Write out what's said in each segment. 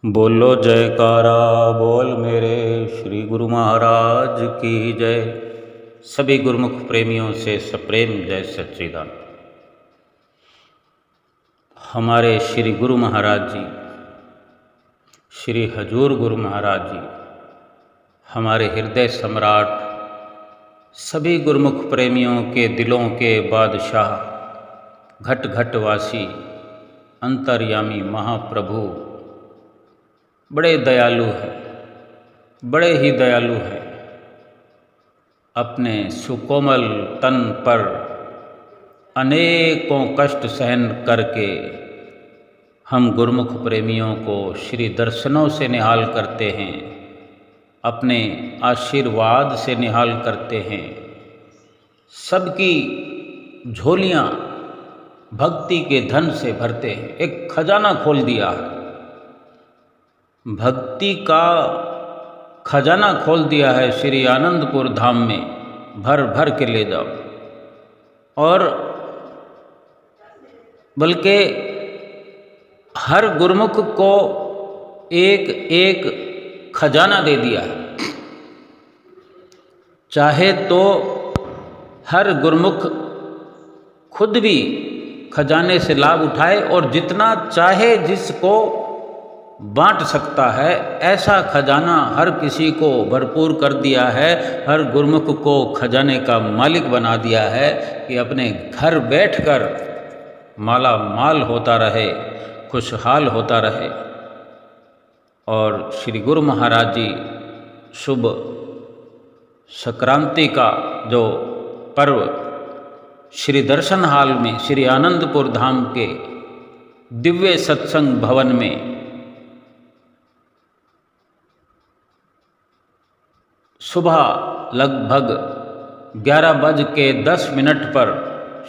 बोलो जयकारा बोल मेरे श्री गुरु महाराज की जय। सभी गुरुमुख प्रेमियों से सप्रेम जय सच्चिदानंद। हमारे श्री गुरु महाराज जी, श्री हजूर गुरु महाराज जी, हमारे हृदय सम्राट, सभी गुरुमुख प्रेमियों के दिलों के बादशाह, घट घट वासी, अंतर्यामी महाप्रभु बड़े दयालु हैं, बड़े ही दयालु हैं। अपने सुकोमल तन पर अनेकों कष्ट सहन करके हम गुरुमुख प्रेमियों को श्री दर्शनों से निहाल करते हैं, अपने आशीर्वाद से निहाल करते हैं। सबकी झोलियाँ भक्ति के धन से भरते हैं। एक खजाना खोल दिया है, भक्ति का खजाना खोल दिया है श्री आनंदपुर धाम में। भर भर के ले जाओ, और बल्कि हर गुरुमुख को एक एक खजाना दे दिया है। चाहे तो हर गुरुमुख खुद भी खजाने से लाभ उठाए और जितना चाहे जिसको बांट सकता है, ऐसा खजाना हर किसी को भरपूर कर दिया है। हर गुरुमुख को खजाने का मालिक बना दिया है कि अपने घर बैठकर माला माल होता रहे, खुशहाल होता रहे। और श्री गुरु महाराज जी शुभ संक्रांति का जो पर्व श्री दर्शन हाल में, श्री आनंदपुर धाम के दिव्य सत्संग भवन में सुबह लगभग 11:10 पर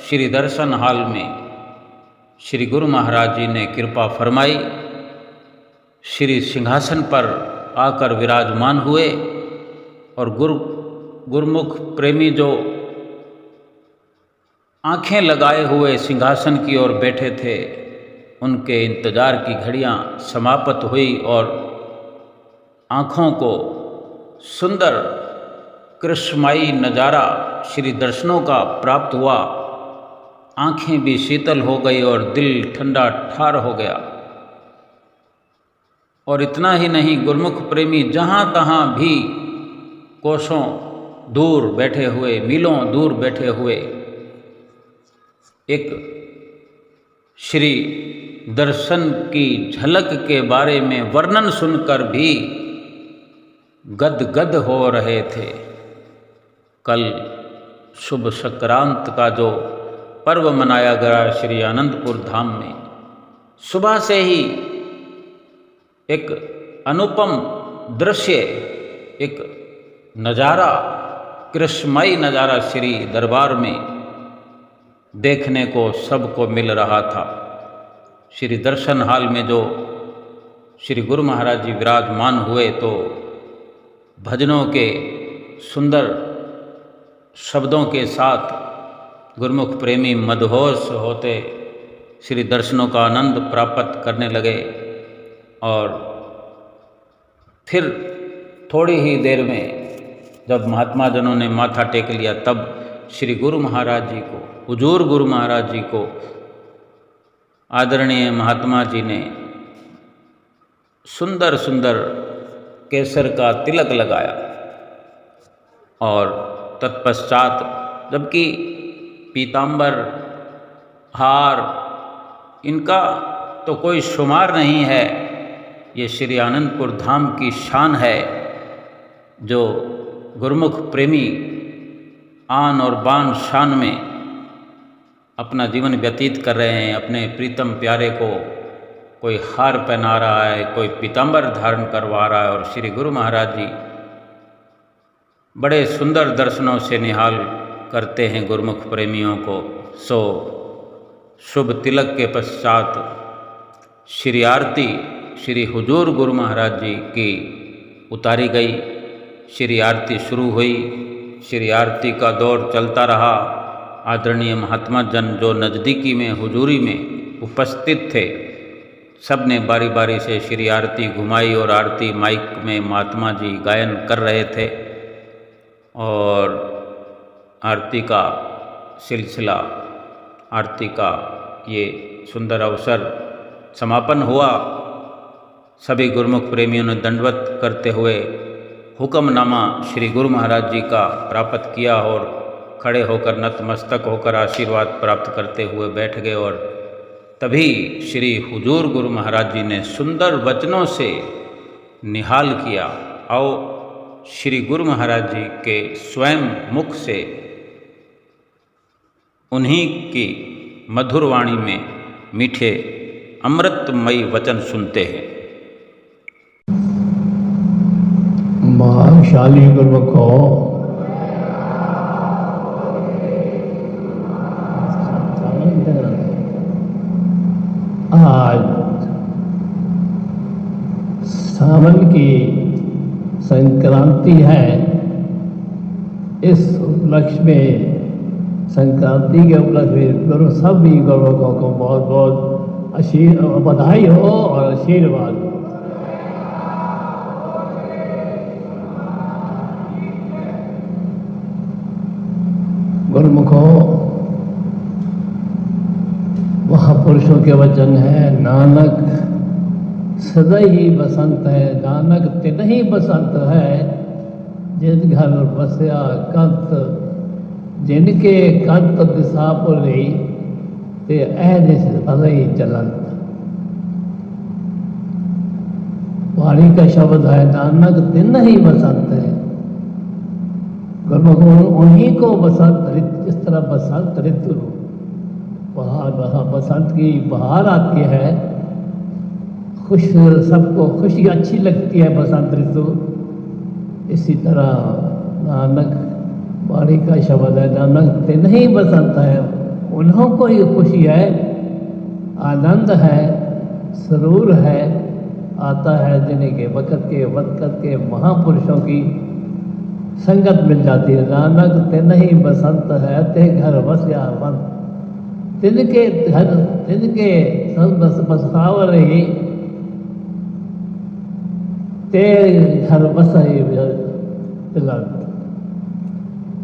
श्री दर्शन हाल में श्री गुरु महाराज जी ने कृपा फरमाई। श्री सिंहासन पर आकर विराजमान हुए और गुरुमुख प्रेमी जो आंखें लगाए हुए सिंहासन की ओर बैठे थे, उनके इंतज़ार की घड़ियां समाप्त हुई और आँखों को सुंदर कृष्णमयी नज़ारा श्री दर्शनों का प्राप्त हुआ। आँखें भी शीतल हो गई और दिल ठंडा ठार हो गया। और इतना ही नहीं, गुरुमुख प्रेमी जहाँ तहाँ भी कोसों दूर बैठे हुए, मीलों दूर बैठे हुए एक श्री दर्शन की झलक के बारे में वर्णन सुनकर भी गदगद हो रहे थे। कल शुभ संक्रांत का जो पर्व मनाया गया श्री आनंदपुर धाम में, सुबह से ही एक अनुपम दृश्य, एक नज़ारा, कृष्णमयी नज़ारा श्री दरबार में देखने को सबको मिल रहा था। श्री दर्शन हाल में जो श्री गुरु महाराज जी विराजमान हुए तो भजनों के सुंदर शब्दों के साथ गुरुमुख प्रेमी मदहोश होते श्री दर्शनों का आनंद प्राप्त करने लगे। और फिर थोड़ी ही देर में जब महात्मा जनों ने माथा टेक लिया, तब श्री गुरु महाराज जी को, हुजूर गुरु महाराज जी को आदरणीय महात्मा जी ने सुंदर सुंदर केसर का तिलक लगाया। और तत्पश्चात, जबकि पीतांबर, हार, इनका तो कोई शुमार नहीं है, ये श्री आनंदपुर धाम की शान है जो गुरुमुख प्रेमी आन और बान शान में अपना जीवन व्यतीत कर रहे हैं। अपने प्रीतम प्यारे को कोई हार पहना रहा है, कोई पीतांबर धारण करवा रहा है, और श्री गुरु महाराज जी बड़े सुंदर दर्शनों से निहाल करते हैं गुरुमुख प्रेमियों को। सो शुभ तिलक के पश्चात श्री आरती श्री हुजूर गुरु महाराज जी की उतारी गई। श्री आरती शुरू हुई, श्री आरती का दौर चलता रहा। आदरणीय महात्मा जन जो नज़दीकी में हुजूरी में उपस्थित थे, सब ने बारी बारी से श्री आरती घुमाई और आरती माइक में महात्मा जी गायन कर रहे थे और आरती का सिलसिला, आरती का ये सुंदर अवसर समापन हुआ। सभी गुरुमुख प्रेमियों ने दंडवत करते हुए हुक्मनामा श्री गुरु महाराज जी का प्राप्त किया और खड़े होकर नतमस्तक होकर आशीर्वाद प्राप्त करते हुए बैठ गए। और तभी श्री हुजूर गुरु महाराज जी ने सुंदर वचनों से निहाल किया। आओ श्री गुरु महाराज जी के स्वयं मुख से उन्हीं की मधुर वाणी में मीठे अमृतमयी वचन सुनते हैं। महाशाली गुरुमुखो, आज सावन की संक्रांति है। इस उपलक्ष्य में, संक्रांति के उपलक्ष्य में गुरु सभी गुरुमुखों को बहुत बहुत बधाई हो और आशीर्वाद। गुरुमुखों, महापुरुषों के वचन है, नानक सदा ही बसंत है, नानक तिन ही बसंत है, जिन घर बसया कंत, जिनके कंत दिशापुरी ते ऐसे सदा ही चलंत। वाणी का शब्द है, नानक दिन ही बसंत है। गुरुमुखों, उन्हीं को बसंत, इस तरह बसंत ऋतु बहार, बसंत की बहार आती है, खुश, सबको खुशी अच्छी लगती है बसंत ऋतु। इसी तरह नानक वाणी का शब्द है, नानक दिन ही बसंत है, उन्हों को ही खुशी है, आनंद है, सरूर है, आता है जिन्हें वक़्त के महापुरुषों की संगत मिल जाती है। नानक तिन ही बसंत है, ते घर बसया वन, तिनके घर, तिनके बसावर ही, ते घर बसई तिलक।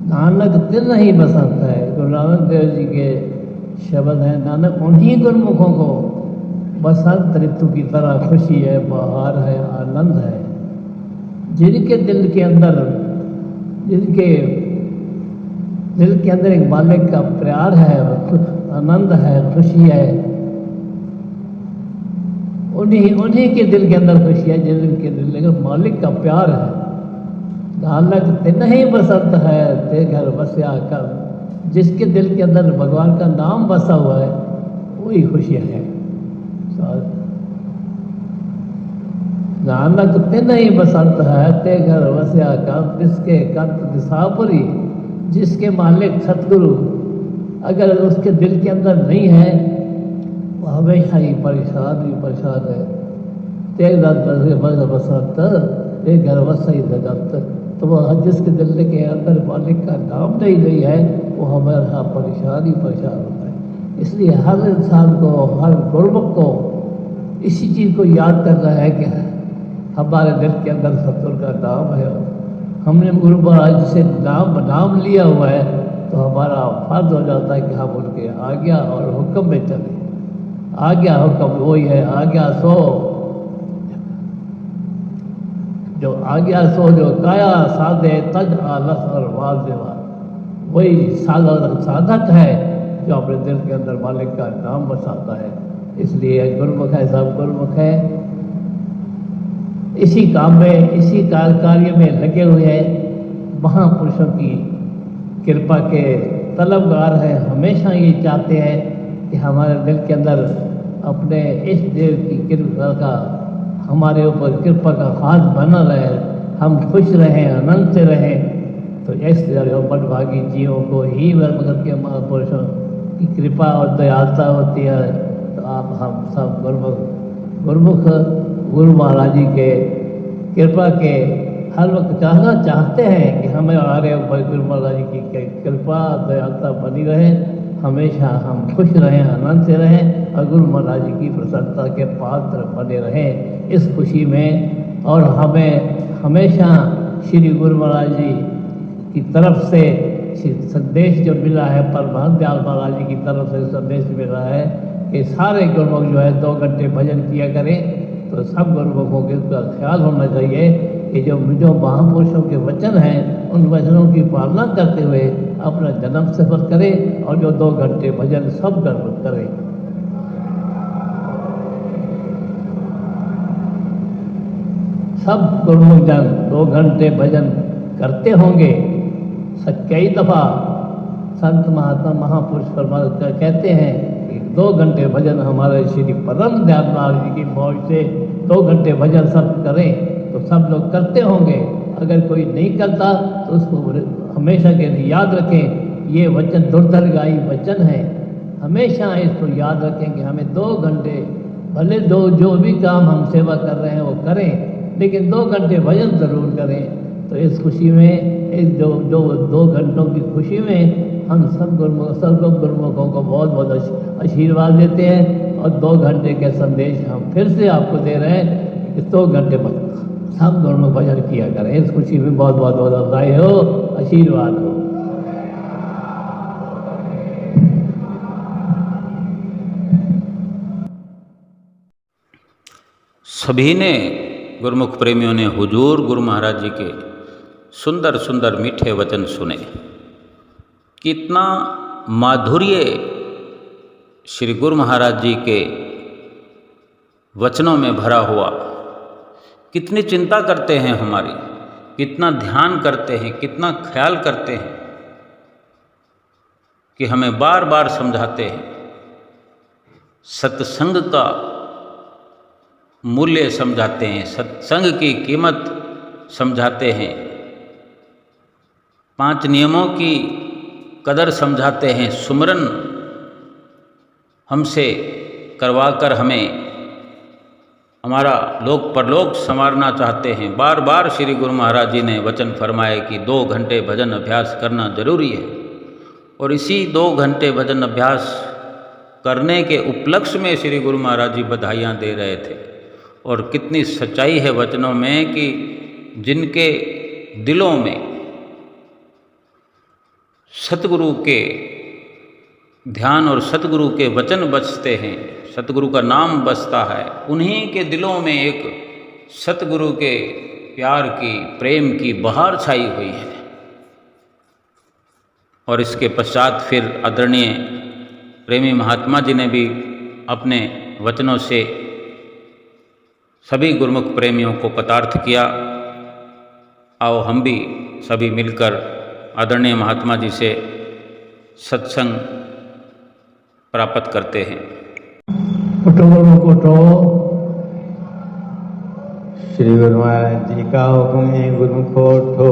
नानक तिन ही बसंत है, गुरु नानक देव जी के शब्द हैं। नानक उन्हीं गुरुमुखों को बसंत ऋतु की तरह खुशी है, बहार है, आनंद है, जिनके दिल के अंदर, जिनके दिल के अंदर एक मालिक का प्यार है, आनंद है, खुशी है, उन्हीं के दिल के अंदर खुशी है, जिनके दिल में मालिक का प्यार है। नानक तिन ही बसंत है, ते घर बसया कर, जिसके दिल के अंदर भगवान का नाम बसा हुआ है, वही खुशियाँ है। नानक तिन ही बसंत है, ते घर बसया कर, जिसके कंत दिशापुरी, जिसके मालिक सतगुरु अगर उसके दिल के अंदर नहीं है, वो हमेशा ही परेशान है। तेग बसंत ते घर वसई जगत, तो वह जिसके दिल के अंदर मालिक का नाम नहीं है, वो हमारा परेशान होता है। इसलिए हर इंसान को, हर गुरुमुख को इसी चीज़ को याद करना है कि हमारे दिल के अंदर सतगुरु का नाम है। हमने गुरु महाराज से नाम लिया हुआ है, तो हमारा फर्ज हो जाता है कि हम उनके आज्ञा और हुक्म में चलें। आज्ञा हुक्म वही है, आज्ञा सो जो काया साधे तज आलस और वाल देवा, वही साधक है जो अपने दिल के अंदर मालिक का नाम बसाता है। इसलिए गुरुमुख है, सब गुरुमुख है, इसी काम में, इसी कार्य में लगे हुए हैं। महापुरुषों की कृपा के तलबगार हैं, हमेशा ये चाहते हैं कि हमारे दिल के अंदर अपने इष्ट देव की कृपा का, हमारे ऊपर कृपा का हाथ बना रहे, हम खुश रहें, आनंद से रहें। तो इस बड़भागी जीवों को ही भगत के महापुरुषों की कृपा और दयालुता होती है। तो आप हम सब गुरुमुख गुरु महाराज जी के कृपा के हर वक्त चाहते हैं कि हमें हमारे गुरु महाराज जी की कृपा दयालुता बनी रहे, हमेशा हम खुश रहें, आनंद से रहें और गुरु महाराज जी की प्रसन्नता के पात्र बने रहें इस खुशी में। और हमें हमेशा श्री गुरु महाराज जी की तरफ से संदेश जो मिला है, परमहंस दयाल महाराज जी की तरफ से संदेश मिला है कि सारे गुरुमुख जो है 2 घंटे भजन किया करें। तो सब गुरुमुखों के इसका ख्याल होना चाहिए कि जो महापुरुषों के वचन हैं उन वचनों की पालना करते हुए अपना जन्म सफर करें और जो 2 घंटे भजन सब गुरुमुख करें। सब गुरुमुख जन 2 घंटे भजन करते होंगे। कई दफ़ा संत महात्मा महापुरुष परमात्मा कहते हैं कि 2 घंटे भजन हमारे श्री परम दयाल महाराज जी की मौज से 2 घंटे भजन सब करें। तो सब लोग करते होंगे। अगर कोई नहीं करता तो उसको हमेशा के लिए याद रखें, ये वचन दुर्दर्गाई वचन है। हमेशा इसको याद रखें कि हमें 2 घंटे, भले जो भी काम हम सेवा कर रहे हैं वो करें, लेकिन 2 घंटे भजन ज़रूर करें। तो इस खुशी में, इस जो 2 घंटों की खुशी में हम सब गुरुमुखों को बहुत बहुत आशीर्वाद देते हैं। और 2 घंटे के संदेश हम फिर से आपको दे रहे हैं कि 2 घंटे सब गुरुमुख भजन किया करें। इस खुशी में बहुत बहुत बधाई हो, आशीर्वाद हो। सभी ने, गुरुमुख प्रेमियों ने हुजूर गुरु महाराज जी के सुंदर सुंदर मीठे वचन सुने। कितना माधुर्य श्री गुरु महाराज जी के वचनों में भरा हुआ। कितनी चिंता करते हैं हमारी, कितना ध्यान करते हैं, कितना ख्याल करते हैं कि हमें बार बार समझाते हैं। सत्संग का मूल्य समझाते हैं, सत्संग की कीमत समझाते हैं, 5 नियमों की कदर समझाते हैं। सुमरन हमसे करवाकर हमें हमारा लोक परलोक संवारना चाहते हैं। बार बार श्री गुरु महाराज जी ने वचन फरमाए कि 2 घंटे भजन अभ्यास करना जरूरी है। और इसी 2 घंटे भजन अभ्यास करने के उपलक्ष्य में श्री गुरु महाराज जी बधाइयाँ दे रहे थे। और कितनी सच्चाई है वचनों में कि जिनके दिलों में सतगुरु के ध्यान और सतगुरु के वचन बसते हैं, सतगुरु का नाम बसता है, उन्हीं के दिलों में एक सतगुरु के प्यार की, प्रेम की बहार छाई हुई है। और इसके पश्चात फिर आदरणीय प्रेमी महात्मा जी ने भी अपने वचनों से सभी गुरुमुख प्रेमियों को पतार्थ किया। आओ हम भी सभी मिलकर आदरणीय महात्मा जी से सत्संग प्राप्त करते हैं। श्री गुरु महाराज जी का हुक्म है गुरुमुखो उठो।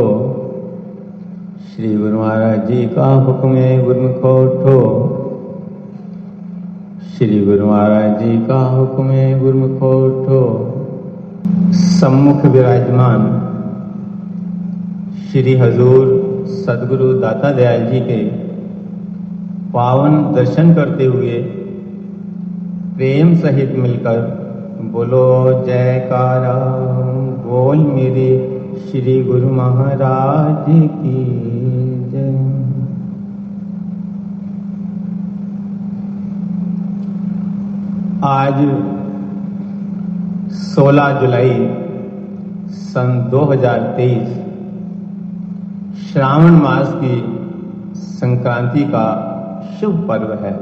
श्री गुरु महाराज जी का हुक्म है गुरुमुखो उठो। श्री गुरु महाराज जी का हुक्म है गुरुमुखो उठो। सम्मुख विराजमान श्री हजूर सदगुरु दाता दयाल जी के पावन दर्शन करते हुए प्रेम सहित मिलकर बोलो जयकारा बोल मेरे श्री गुरु महाराज की जय। आज 16 जुलाई सन 2023 श्रावण मास की संक्रांति का शुभ पर्व है।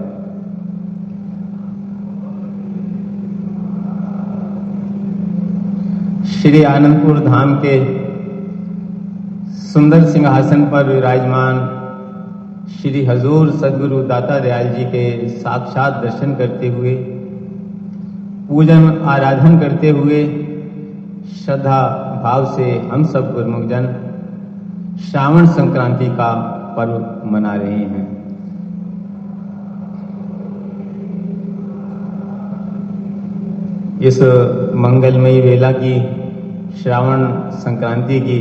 श्री आनंदपुर धाम के सुंदर सिंहासन पर विराजमान श्री हजूर सदगुरु दाता दयाल जी के साक्षात दर्शन करते हुए, पूजन आराधन करते हुए श्रद्धा भाव से हम सब गुरुमुख जन श्रावण संक्रांति का पर्व मना रहे हैं। इस मंगलमयी वेला की, श्रावण संक्रांति की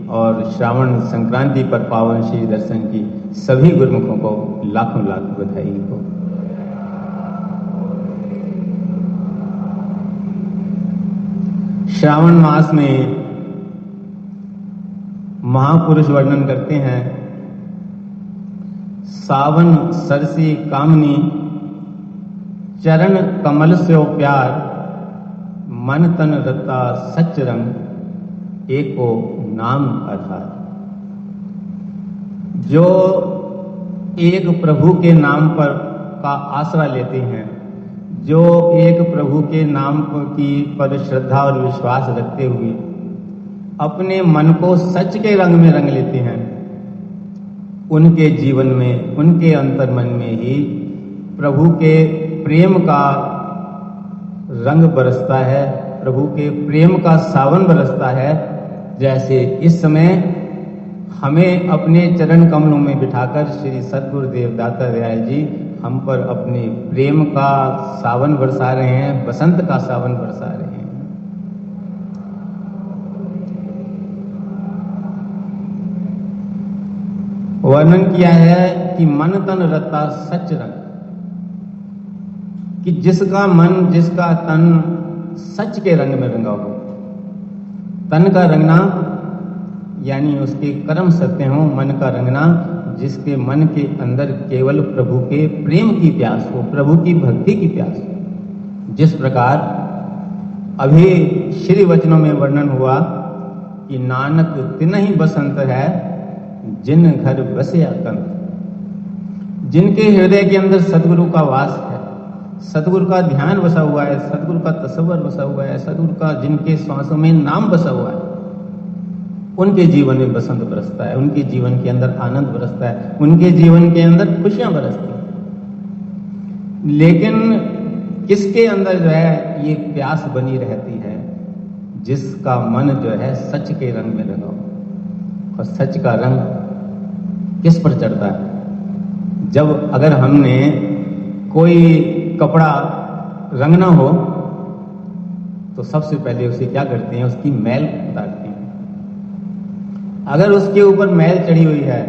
और श्रावण संक्रांति पर पावन श्री दर्शन की सभी गुरुमुखों को लाखों लाख बधाई हो। श्रावण मास में महापुरुष वर्णन करते हैं, सावन सरसी कामनी, चरण कमल से प्यार, मन तन रता सच रंग, एको नाम आधार। जो एक प्रभु के नाम पर का आसरा लेते हैं, जो एक प्रभु के नाम पर श्रद्धा और विश्वास रखते हुए अपने मन को सच के रंग में रंग लेते हैं, उनके जीवन में, उनके अंतर्मन में ही प्रभु के प्रेम का रंग बरसता है, प्रभु के प्रेम का सावन बरसता है। जैसे इस समय हमें अपने चरण कमलों में बिठाकर श्री सद्गुरुदेव दाता दयाल जी हम पर अपने प्रेम का सावन बरसा रहे हैं, बसंत का सावन बरसा रहे हैं। वर्णन किया है कि मन तन रता सच रंग, कि जिसका मन, जिसका तन सच के रंग में रंगा हो। तन का रंगना यानी उसके कर्म सत्य हो, मन का रंगना जिसके मन के अंदर केवल प्रभु के प्रेम की प्यास हो, प्रभु की भक्ति की प्यास हो। जिस प्रकार अभी श्री वचनों में वर्णन हुआ कि नानक तिनहि बसंत है, जिन घर बसिया कंत। जिनके हृदय के अंदर सदगुरु का वास है, सदगुरु का ध्यान बसा हुआ है, सदगुरु का तसव्वुर बसा हुआ है, सदगुरु का जिनके श्वासों में नाम बसा हुआ है, उनके जीवन में बसंत बरसता है, उनके जीवन के अंदर आनंद बरसता है, उनके जीवन के अंदर खुशियां बरसती हैं। लेकिन किसके अंदर जो है ये प्यास बनी रहती है? जिसका मन जो है सच के रंग में रंगा हो। और सच का रंग किस पर चढ़ता है? जब अगर हमने कोई कपड़ा रंगना हो तो सबसे पहले उसे क्या करते हैं? उसकी मैल उतारते हैं। अगर उसके ऊपर मैल चढ़ी हुई है,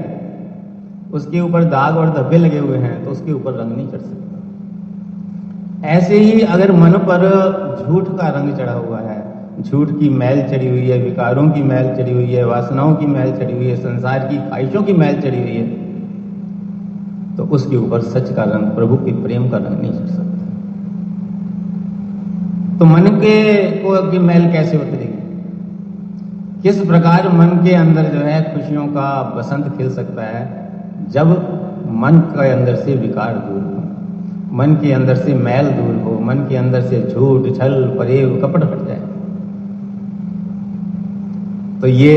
उसके ऊपर दाग और धब्बे लगे हुए हैं, तो उसके ऊपर रंग नहीं चढ़ सकता। ऐसे ही अगर मन पर झूठ का रंग चढ़ा हुआ है, झूठ की मैल चढ़ी हुई है, विकारों की मैल चढ़ी हुई है, वासनाओं की मैल चढ़ी हुई है, संसार की ख्वाहिशों की मैल चढ़ी हुई है, तो उसके ऊपर सच का रंग, प्रभु के प्रेम का रंग नहीं चढ़ सकता। तो मन के को की मैल कैसे उतरेगी? किस प्रकार मन के अंदर जो है खुशियों का बसंत खिल सकता है? जब मन के अंदर से विकार दूर हो, मन के अंदर से मैल दूर हो, मन के अंदर से झूठ, छल, फरेब, कपट हट जाए। तो ये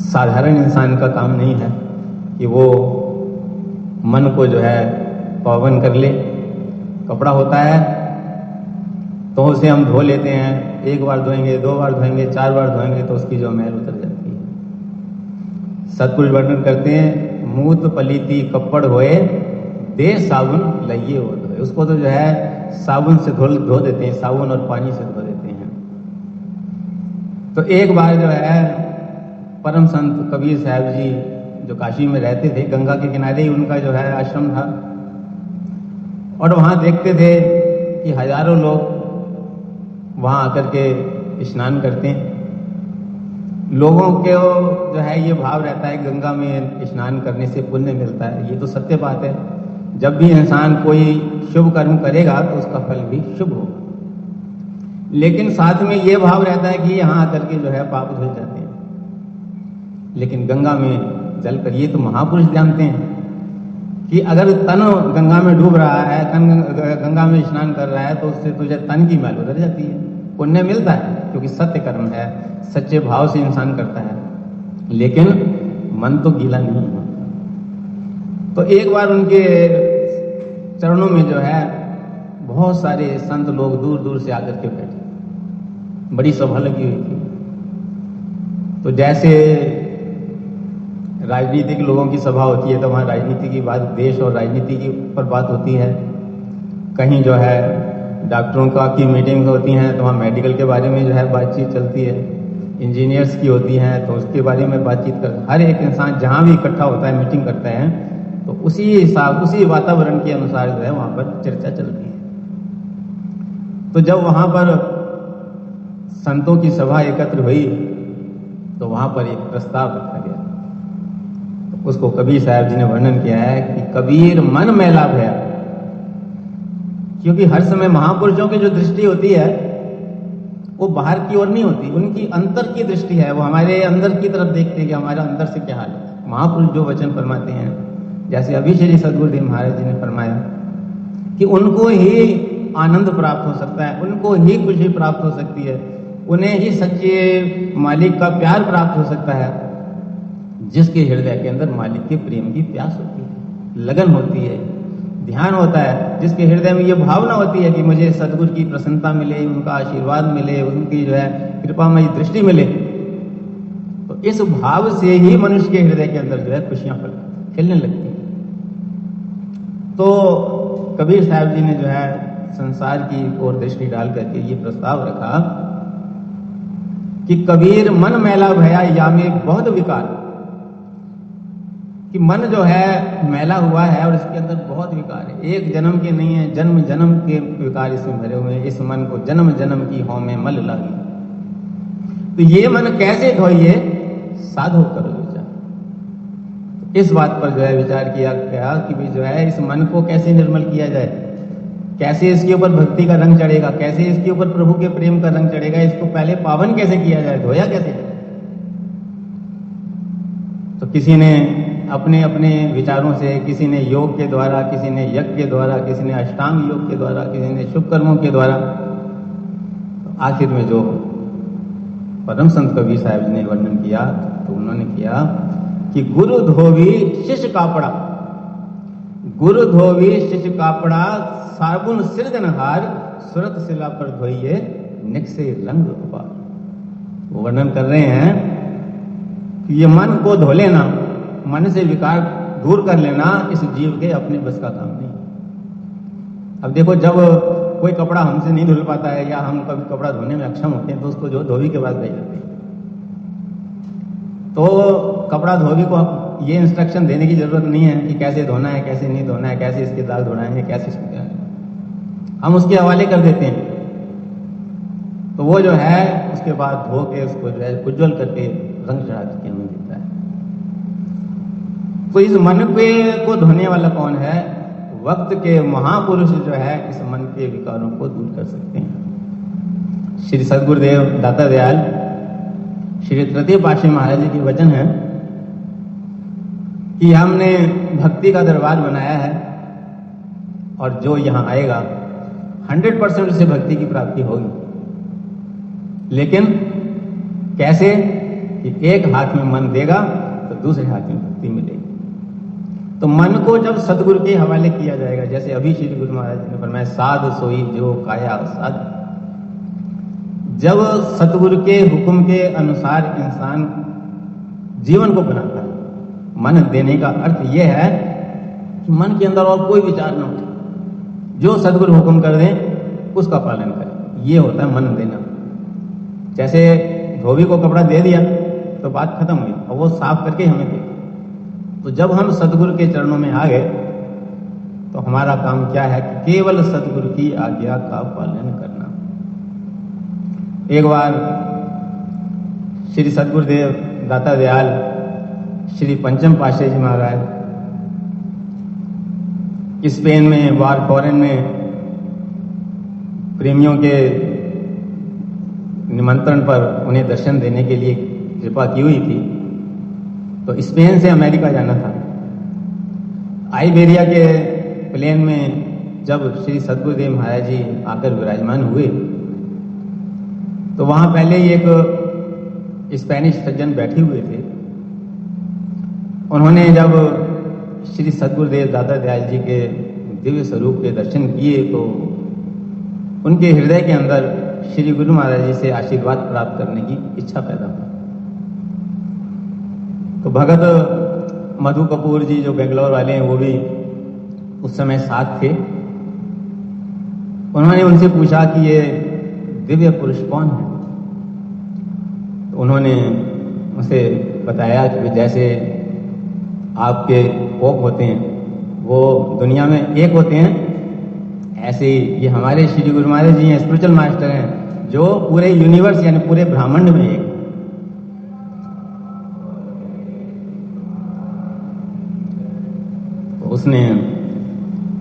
साधारण इंसान का काम नहीं है कि वो मन को जो है पावन कर ले। कपड़ा होता है तो उसे हम धो लेते हैं, एक बार धोएंगे, दो बार धोएंगे, चार बार धोएंगे तो उसकी जो मैल उतर जाती है। सतपुरुष वर्णन करते हैं, मूत पलीती कपड़ होए, दे साबुन लइये वो धोए। उसको तो जो है साबुन से धो देते हैं, साबुन और पानी से धो देते हैं। तो एक बार जो है परम संत कबीर साहब जी जो काशी में रहते थे, गंगा के किनारे ही उनका जो है आश्रम था, और वहां देखते थे कि हजारों लोग वहां आकर के स्नान करते हैं। लोगों के जो है ये भाव रहता है गंगा में स्नान करने से पुण्य मिलता है। ये तो सत्य बात है। जब भी इंसान कोई शुभ कर्म करेगा तो उसका फल भी शुभ होगा। लेकिन साथ में ये भाव रहता है कि यहाँ आकर के जो है पाप धुल जाते हैं। लेकिन गंगा में जल कर, ये तो महापुरुष जानते हैं कि अगर तन गंगा में डूब रहा है, तन गंगा में स्नान कर रहा है, तो उससे तुझे तन की मैल उतर जाती है, पुण्य मिलता है, क्योंकि सत्य कर्म है, सच्चे भाव से इंसान करता है। लेकिन मन तो गीला नहीं है। तो एक बार उनके चरणों में जो है बहुत सारे संत लोग दूर दूर से आकर के बैठे, बड़ी सभा लगी हुई थी। तो जैसे राजनीतिक लोगों की सभा होती है तो वहाँ राजनीति की बात, देश और राजनीति की ऊपर बात होती है। कहीं जो है डॉक्टरों का की मीटिंग होती हैं तो वहाँ मेडिकल के बारे में जो है बातचीत चलती है। इंजीनियर्स की होती हैं, तो उसके बारे में बातचीत कर, हर एक इंसान जहाँ भी इकट्ठा होता है, मीटिंग करता है, तो उसी हिसाब, उसी वातावरण के अनुसार जो है वहाँ पर चर्चा चलती है। तो जब वहाँ पर संतों की सभा एकत्र हुई तो वहाँ पर एक प्रस्ताव रखा गया। तो उसको कबीर साहब जी ने वर्णन किया है कि कबीर मन मैला भया। क्योंकि हर समय महापुरुषों की जो दृष्टि होती है वो बाहर की ओर नहीं होती, उनकी अंतर की दृष्टि है, वो हमारे अंदर की तरफ देखते हैं कि हमारा अंदर से क्या हाल है। महापुरुष जो वचन फरमाते हैं, जैसे अभी श्री सद्गुरुदेव महाराज जी ने फरमाया कि उनको ही आनंद प्राप्त हो सकता है, उनको ही खुशी प्राप्त हो सकती है, उन्हें ही सच्चे मालिक का प्यार प्राप्त हो सकता है, जिसके हृदय के अंदर मालिक के प्रेम की प्यास होती है, लगन होती है, ध्यान होता है, जिसके हृदय में ये भावना होती है कि मुझे सद्गुरु की प्रसन्नता मिले, उनका आशीर्वाद मिले, उनकी जो है कृपामयी दृष्टि मिले। तो इस भाव से ही मनुष्य के हृदय के अंदर जो है खुशियां खिलने लगती हैं। तो कबीर साहब जी ने जो है संसार की ओर दृष्टि डाल करके ये प्रस्ताव रखा कि कबीर मन मैला भया या में बहुत विकार, कि मन जो है मैला हुआ है और इसके अंदर बहुत विकार है, एक जन्म के नहीं है, जन्म जन्म के विकार इसमें भरे हुए हैं। इस मन को जन्म जन्म की हौ में मल लागी। तो ये मन कैसे धोइए, साधु करो विचार। इस बात पर जो है विचार किया गया कि भी जो है इस मन को कैसे निर्मल किया जाए, कैसे इसके ऊपर भक्ति का रंग चढ़ेगा, कैसे इसके ऊपर प्रभु के प्रेम का रंग चढ़ेगा, इसको पहले पावन कैसे किया जाए, धोया कैसे जाए। तो किसी ने अपने अपने विचारों से, किसी ने योग के द्वारा, किसी ने यज्ञ के द्वारा, किसी ने अष्टांग योग के द्वारा, किसी ने शुभ कर्मों के द्वारा, तो आखिर में जो परम संत कबीर साहब जी ने वर्णन किया तो उन्होंने किया कि गुरु धोवी शिष्य कापड़ा, गुरु धोवी शिष्य कापड़ा, साबुन सिरजनहार, सुरत शिला पर धोइए निकसे रंग उपार। वो वर्णन कर रहे हैं कि ये मन को धो लेना, मन से विकार दूर कर लेना इस जीव के अपने बस का काम नहीं। अब देखो, जब कोई कपड़ा हमसे नहीं धुल पाता है या हम कभी कपड़ा धोने में अक्षम होते हैं तो उसको जो धोबी के पास भेज देते हैं। तो कपड़ा धोबी को ये इंस्ट्रक्शन देने की जरूरत नहीं है कि कैसे धोना है, कैसे नहीं धोना है, कैसे इसके दाग धोना है, कैसे इसको क्या है, हम उसके हवाले कर देते हैं। तो वो जो है उसके बाद धो के उसको जो है उज्ज्वल करके रंग चढ़ा के हमें देता है। तो इस मन को धोने वाला कौन है? वक्त के महापुरुष जो है इस मन के विकारों को दूर कर सकते हैं। श्री सद्गुरुदेव दाता दयाल श्री तृतीय पातशाही महाराज जी के वचन है कि हमने भक्ति का दरबार बनाया है और जो यहाँ आएगा 100% से भक्ति की प्राप्ति होगी। लेकिन कैसे? कि एक हाथ में मन देगा तो दूसरे हाथ में भक्ति मिलेगी। तो मन को जब सदगुरु के हवाले किया जाएगा, जैसे अभी श्री गुरु महाराज ने फरमाया, साध सोई जो काया साध। जब सतगुरु के हुक्म के अनुसार इंसान जीवन को बनाता है, मन देने का अर्थ यह है कि मन के अंदर और कोई विचार न उठे, जो सदगुरु हुक्म कर दें उसका पालन करें, ये होता है मन देना। जैसे धोबी को कपड़ा दे दिया तो बात खत्म हुई, और वो साफ करके हमें दे। तो जब हम सदगुरु के चरणों में आ गए तो हमारा काम क्या है कि केवल सदगुरु की आज्ञा का पालन करना। एक बार श्री सद्गुरुदेव दाता दयाल श्री पंचम पातशाही जी महाराज स्पेन में वार फॉरेन में प्रेमियों के निमंत्रण पर उन्हें दर्शन देने के लिए कृपा की हुई थी। तो स्पेन से अमेरिका जाना था। आइबेरिया के प्लेन में जब श्री सद्गुरुदेव महाराज जी आकर विराजमान हुए तो वहां पहले ही एक स्पेनिश सज्जन बैठे हुए थे। उन्होंने जब श्री सद्गुरुदेव दाता दयाल जी के दिव्य स्वरूप के दर्शन किए तो उनके हृदय के अंदर श्री गुरु महाराज जी से आशीर्वाद प्राप्त करने की इच्छा पैदा हुई। तो भगत मधु कपूर जी जो बेंगलोर वाले हैं वो भी उस समय साथ थे। उन्होंने उनसे पूछा कि ये दिव्य पुरुष कौन है? तो उन्होंने उसे बताया कि जैसे आपके पोप होते हैं वो दुनिया में एक होते हैं, ऐसे ही ये हमारे श्री गुरु महाराज जी हैं, स्पिरिचुअल मास्टर हैं, जो पूरे यूनिवर्स यानी पूरे ब्रह्मांड में एक। तो उसने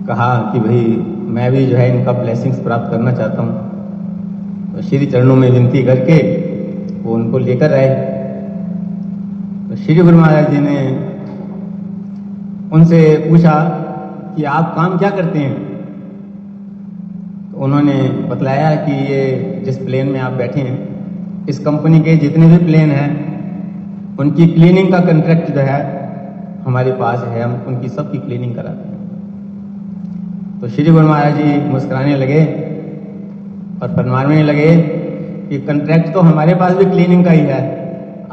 कहा कि भाई मैं भी जो है इनका ब्लेसिंग्स प्राप्त करना चाहता हूँ। तो श्री चरणों में विनती करके वो उनको लेकर आए। तो श्री गुरु महाराज जी ने उनसे पूछा कि आप काम क्या करते हैं। तो उन्होंने बतलाया कि ये जिस प्लेन में आप बैठे हैं, इस कंपनी के जितने भी प्लेन हैं उनकी क्लीनिंग का कॉन्ट्रैक्ट जो है हमारे पास है, हम उनकी सबकी क्लीनिंग कराते हैं। तो श्री गुरु महाराज जी मुस्कुराने लगे और फरमाने लगे कि कॉन्ट्रैक्ट तो हमारे पास भी क्लीनिंग का ही है,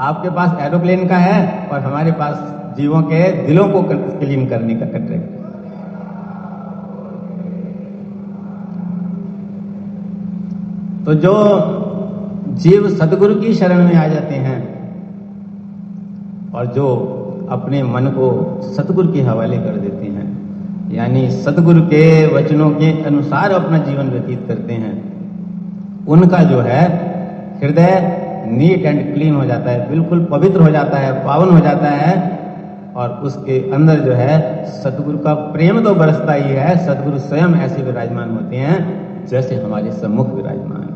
आपके पास एरोप्लेन का है और हमारे पास जीवों के दिलों को क्लीन करने का कॉन्ट्रैक्ट। तो जो जीव सतगुरु की शरण में आ जाते हैं और जो अपने मन को सतगुरु के हवाले कर देते हैं, यानी सतगुरु के वचनों के अनुसार अपना जीवन व्यतीत करते हैं, उनका जो है हृदय नीट एंड क्लीन हो जाता है, बिल्कुल पवित्र हो जाता है, पावन हो जाता है और उसके अंदर जो है सतगुरु का प्रेम तो बरसता ही है। सतगुरु स्वयं ऐसे विराजमान होते हैं जैसे हमारे सम्मुख विराजमान हैं।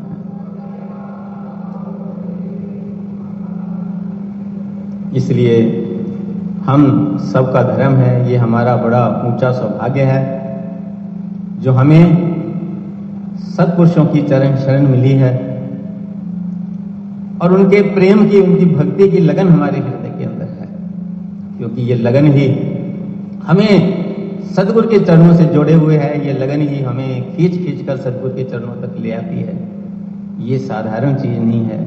इसलिए हम सबका धर्म है, ये हमारा बड़ा ऊंचा सौभाग्य है जो हमें सत्पुरुषों की चरण शरण मिली है और उनके प्रेम की, उनकी भक्ति की लगन हमारे हृदय के अंदर है, क्योंकि ये लगन ही हमें सतगुरु के चरणों से जोड़े हुए है। ये लगन ही हमें खींच खींच कर सतगुरु के चरणों तक ले आती है। ये साधारण चीज नहीं है,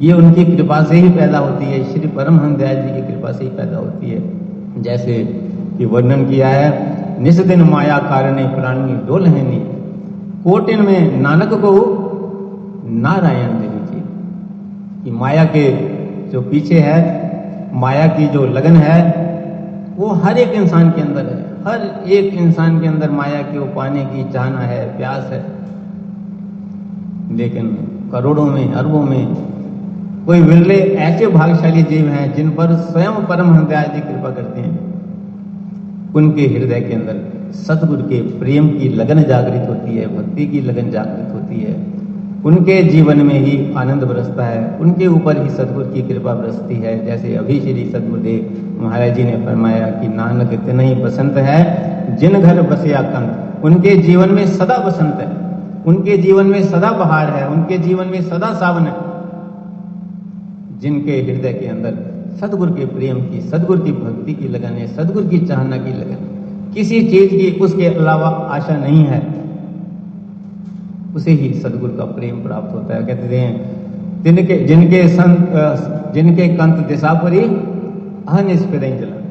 ये उनकी कृपा से ही पैदा होती है, श्री परमहंस दयाल जी की कृपा से ही पैदा होती है। जैसे कि वर्णन किया है, निस दिन माया कारणे प्राणी डोलहनी, कोटिन में नानक को नारायण देवी जी। कि माया के जो पीछे है, माया की जो लगन है वो हर एक इंसान के अंदर है, हर एक इंसान के अंदर माया को पाने की चाहना है, प्यास है। लेकिन करोड़ों में, अरबों में कोई विरले ऐसे भाग्यशाली जीव हैं जिन पर स्वयं परमहंस दयाल जी कृपा करते हैं। उनके हृदय के अंदर सतगुरु के प्रेम की लगन जागृत होती है, भक्ति की लगन जागृत होती है। उनके जीवन में ही आनंद बरसता है, उनके ऊपर ही सतगुरु की कृपा बरसती है। जैसे अभी श्री सतगुरुदेव महाराज जी ने फरमाया कि नानक तिनहि बसंत है जिन घर बसिया कंत। उनके जीवन में सदा बसंत है, उनके जीवन में सदा बहार है, उनके जीवन में सदा सावन है। जिनके हृदय के अंदर सतगुरु के प्रेम की, सतगुरु की भक्ति की लगन है, सतगुरु की चाहना की लगन, किसी चीज की उसके अलावा आशा नहीं है, उसे ही सतगुरु का प्रेम प्राप्त होता है। कहते हैं जिनके कंत दिशापुरी अनिस्फिरं जलन,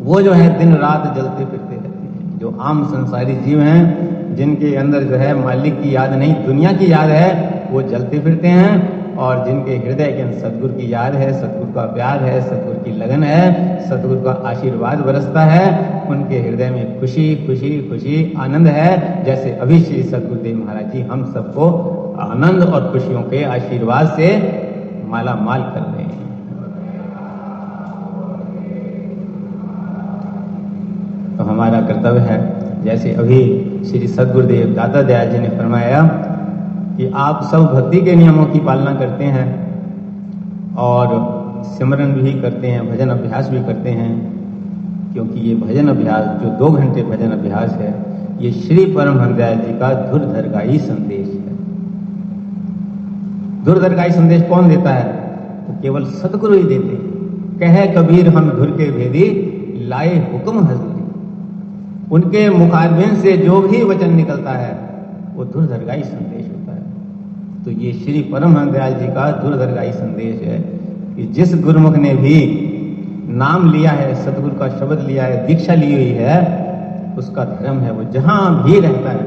वो जो है दिन रात जलते फिरते रहते हैं। जो आम संसारी जीव हैं, जिनके अंदर जो है मालिक की याद नहीं, दुनिया की याद है, वो जलते फिरते हैं। और जिनके हृदय के अंदर सतगुरु की याद है, सतगुरु का प्यार है, सतगुरु की लगन है, सतगुरु का आशीर्वाद बरसता है, उनके हृदय में खुशी खुशी खुशी आनंद है। जैसे अभी श्री सतगुरुदेव महाराज जी हम सबको आनंद और खुशियों के आशीर्वाद से माला माल कर रहे हैं। तो हमारा कर्तव्य है, जैसे अभी श्री सतगुरुदेव दाता दयाल जी ने फरमाया कि आप सब भक्ति के नियमों की पालना करते हैं और सिमरन भी करते हैं, भजन अभ्यास भी करते हैं, क्योंकि ये भजन अभ्यास जो 2 घंटे भजन अभ्यास है, ये श्री परमहंस दयाल जी का धुरधर्गाई संदेश है। धुरधर्गाई संदेश कौन देता है? तो केवल सतगुरु ही देते हैं। कहे कबीर हम धुर के भेदी, लाए हुक्म हजूरी। उनके मुखारबिंद से जो भी वचन निकलता है वो धुरधर्गाई संदेश होता है। तो ये श्री परमहंस दयाल जी का धुरधर्गाई संदेश है कि जिस गुरुमुख ने भी नाम लिया है, सतगुरु का शब्द लिया है, दीक्षा ली हुई है, उसका धर्म है वो जहां भी रहता है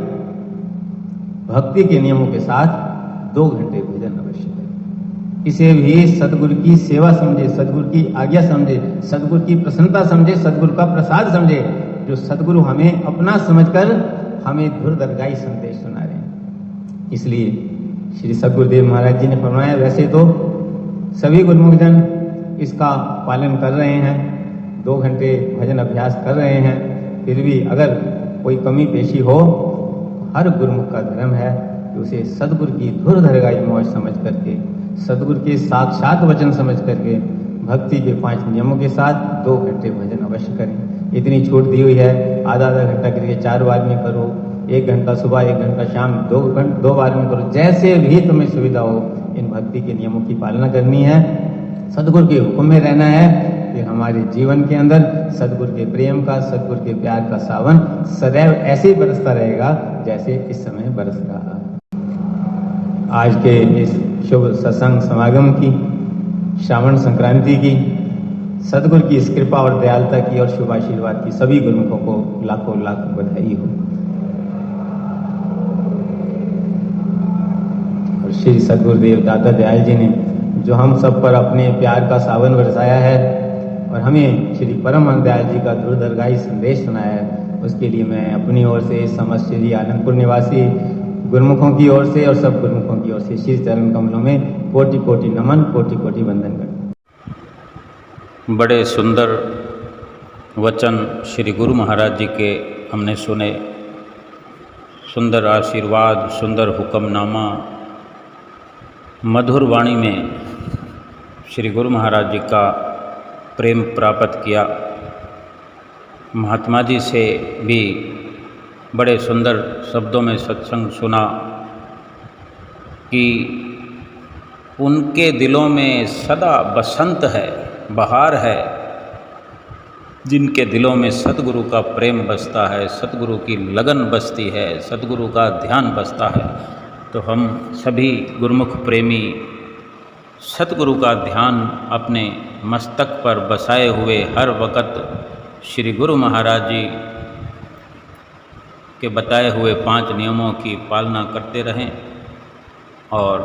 भक्ति के नियमों के साथ 2 घंटे भजन अवश्य है। इसे भी सदगुरु की सेवा समझे, सदगुरु की आज्ञा समझे, सदगुरु की प्रसन्नता समझे, सदगुरु का प्रसाद समझे, जो सदगुरु हमें अपना समझकर हमें धुर दरगाही संदेश सुना रहे हैं। इसलिए श्री सदगुरुदेव महाराज जी ने फरमाया, वैसे तो सभी गुरुमुख जन इसका पालन कर रहे हैं, 2 घंटे भजन अभ्यास कर रहे हैं, फिर भी अगर कोई कमी पेशी हो, हर गुरुमुख का धर्म है कि उसे सदगुरु की धुर दरगाही मौज समझ करके, सदगुरु के साक्षात वचन समझ करके, भक्ति के 5 नियमों के साथ 2 घंटे भजन अवश्य करें। इतनी छूट दी हुई है, आधा घंटा करके 4 बार में करो, 1 घंटा सुबह, 1 घंटा शाम, 2 बार में करो, जैसे भी तुम्हें सुविधा हो। इन भक्ति के नियमों की पालना करनी है, सदगुरु के हुक्म में रहना है, फिर हमारे जीवन के अंदर सदगुरु के प्रेम का, सदगुरु के प्यार का सावन सदैव ऐसे ही बरसता रहेगा जैसे इस समय बरस रहा है। आज के इस शुभ सत्संग समागम की, श्रावण संक्रांति की, सदगुरु की इस कृपा और दयालुता की और शुभ आशीर्वाद की सभी गुरुमुखों को लाखों लाख बधाई हो। और श्री सदगुरुदेव दाता दयाल जी ने जो हम सब पर अपने प्यार का सावन बरसाया है और हमें श्री परम दयाल जी का धुर दरगाही संदेश सुनाया है, उसके लिए मैं अपनी ओर से समस्त श्री आनंदपुर निवासी गुरुमुखों की ओर से और सब गुरुमुखों की ओर से श्री चरण कमलों में कोटि कोटि नमन, कोटि कोटि वंदन करता हूं। बड़े सुंदर वचन श्री गुरु महाराज जी के हमने सुने, सुंदर आशीर्वाद, सुंदर हुक्मनामा, मधुर वाणी में श्री गुरु महाराज जी का प्रेम प्राप्त किया। महात्मा जी से भी बड़े सुंदर शब्दों में सत्संग सुना कि उनके दिलों में सदा बसंत है, बहार है। जिनके दिलों में सतगुरु का प्रेम बसता है, सतगुरु की लगन बसती है, सतगुरु का ध्यान बसता है, तो हम सभी गुरुमुख प्रेमी सतगुरु का ध्यान अपने मस्तक पर बसाए हुए हर वक़्त श्री गुरु महाराज जी के बताए हुए 5 नियमों की पालना करते रहें और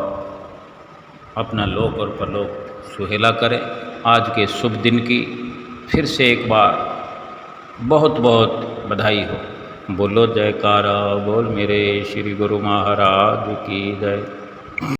अपना लोक और परलोक सुहेला करें। आज के शुभ दिन की फिर से एक बार बहुत बहुत बधाई हो। बोलो जयकारा बोल मेरे श्री गुरु महाराज की जय।